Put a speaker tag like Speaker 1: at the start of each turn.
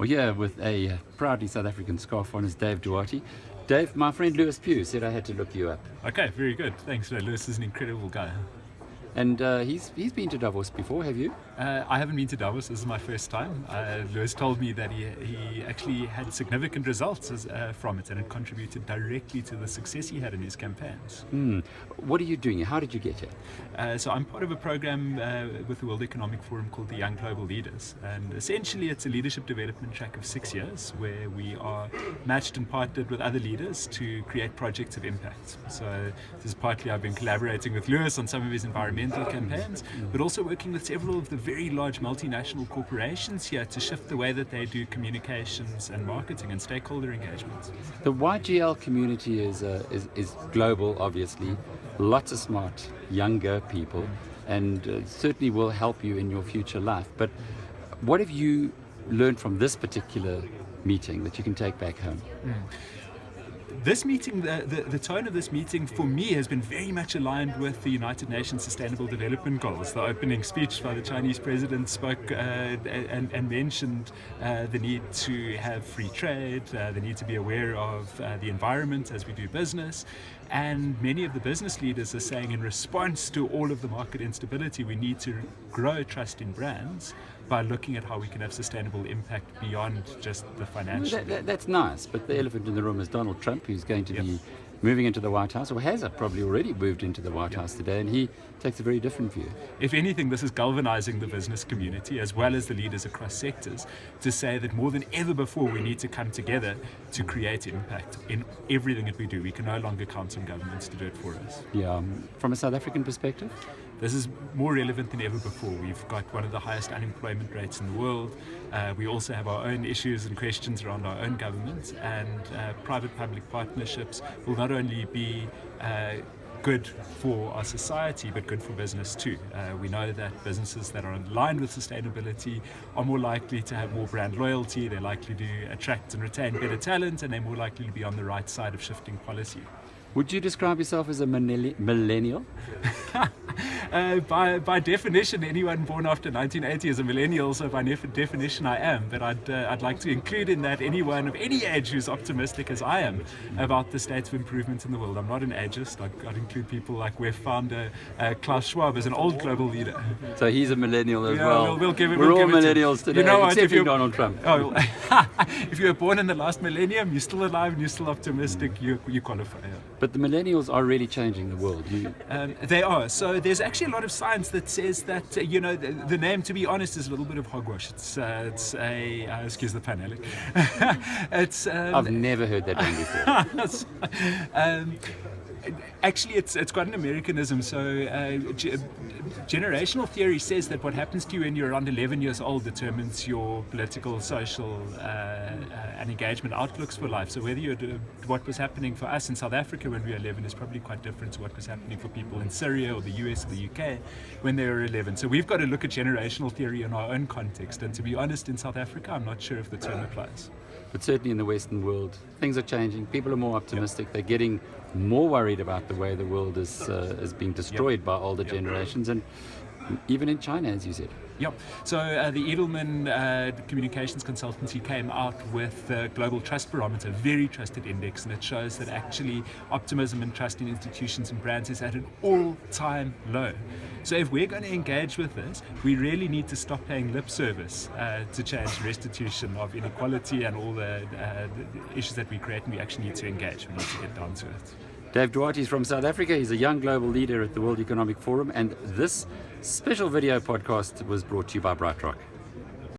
Speaker 1: Well, yeah, with a proudly South African scarf on is Dave Duarte. Dave, my friend Lewis Pugh said I had to look you up.
Speaker 2: Okay, very good. Thanks. Lewis is an incredible guy.
Speaker 1: And he's been to Davos before, have you?
Speaker 2: I haven't been to Davos. This is my first time. Lewis told me that he actually had significant results from it, and it contributed directly to the success he had in his campaigns.
Speaker 1: What are you doing? How did you get here?
Speaker 2: So I'm part of a program with the World Economic Forum called the Young Global Leaders, and essentially it's a leadership development track of 6 years where we are matched and partnered with other leaders to create projects of impact. So this is partly I've been collaborating with Lewis on some of his environmental campaigns, but also working with several of the very large multinational corporations here to shift the way that they do communications and marketing and stakeholder engagement.
Speaker 1: The YGL community is global, obviously. Lots of smart, younger people, and certainly will help you in your future life. But what have you learned from this particular meeting that you can take back home?
Speaker 2: This meeting, the tone of this meeting for me has been very much aligned with the United Nations Sustainable Development Goals. The opening speech by the Chinese president spoke and mentioned the need to have free trade, the need to be aware of the environment as we do business. And many of the business leaders are saying in response to all of the market instability, we need to grow trust in brands by looking at how we can have sustainable impact beyond just the financial.
Speaker 1: That's nice, but the elephant in the room is Donald Trump, who's going to be moving into the White House, or has probably already moved into the White House today, and he takes a very different view.
Speaker 2: If anything, this is galvanizing the business community as well as the leaders across sectors to say that more than ever before we need to come together to create impact in everything that we do. We can no longer count on governments to do it for us.
Speaker 1: Yeah, from a South African perspective?
Speaker 2: This is more relevant than ever before. We've got one of the highest unemployment rates in the world. We also have our own issues and questions around our own government, and private-public partnerships will not only be good for our society, but good for business too. We know that businesses that are aligned with sustainability are more likely to have more brand loyalty, they're likely to attract and retain better talent, and they're more likely to be on the right side of shifting policy.
Speaker 1: Would you describe yourself as a millennial?
Speaker 2: By definition, anyone born after 1980 is a millennial, so by definition I am. But I'd like to include in that anyone of any age who's optimistic as I am about the state of improvement in the world. I'm not an ageist. I'd include people like WEF founder Klaus Schwab as an old global leader.
Speaker 1: So he's a millennial as well.
Speaker 2: We're
Speaker 1: all millennials today,
Speaker 2: you know what,
Speaker 1: except Donald Trump.
Speaker 2: Oh, if you were born in the last millennium, you're still alive and you're still optimistic, you qualify. Yeah.
Speaker 1: But the millennials are really changing the world.
Speaker 2: They are. So there's actually a lot of science that says that, the name, to be honest, is a little bit of hogwash. It's excuse the pun, Alec.
Speaker 1: I've never heard that one before.
Speaker 2: Actually, it's quite an Americanism. So generational theory says that what happens to you when you're around 11 years old determines your political, social, and engagement outlooks for life. So whether what was happening for us in South Africa when we were 11 is probably quite different to what was happening for people in Syria or the US or the UK when they were 11. So we've got to look at generational theory in our own context. And to be honest, in South Africa, I'm not sure if the term applies.
Speaker 1: But certainly in the Western world, things are changing. People are more optimistic. They're getting more worried about the way the world is being destroyed by older generations, and even in China, as you said.
Speaker 2: Yep. So the Edelman communications consultancy came out with the Global Trust Barometer, a very trusted index, and it shows that actually optimism and trust in institutions and brands is at an all-time low. So if we're going to engage with this, we really need to stop paying lip service to change restitution of inequality and all the issues that we create, and we actually need to engage. We need to get down to it.
Speaker 1: Dave Duarte is from South Africa. He's a young global leader at the World Economic Forum, and this special video podcast was brought to you by Bright Rock.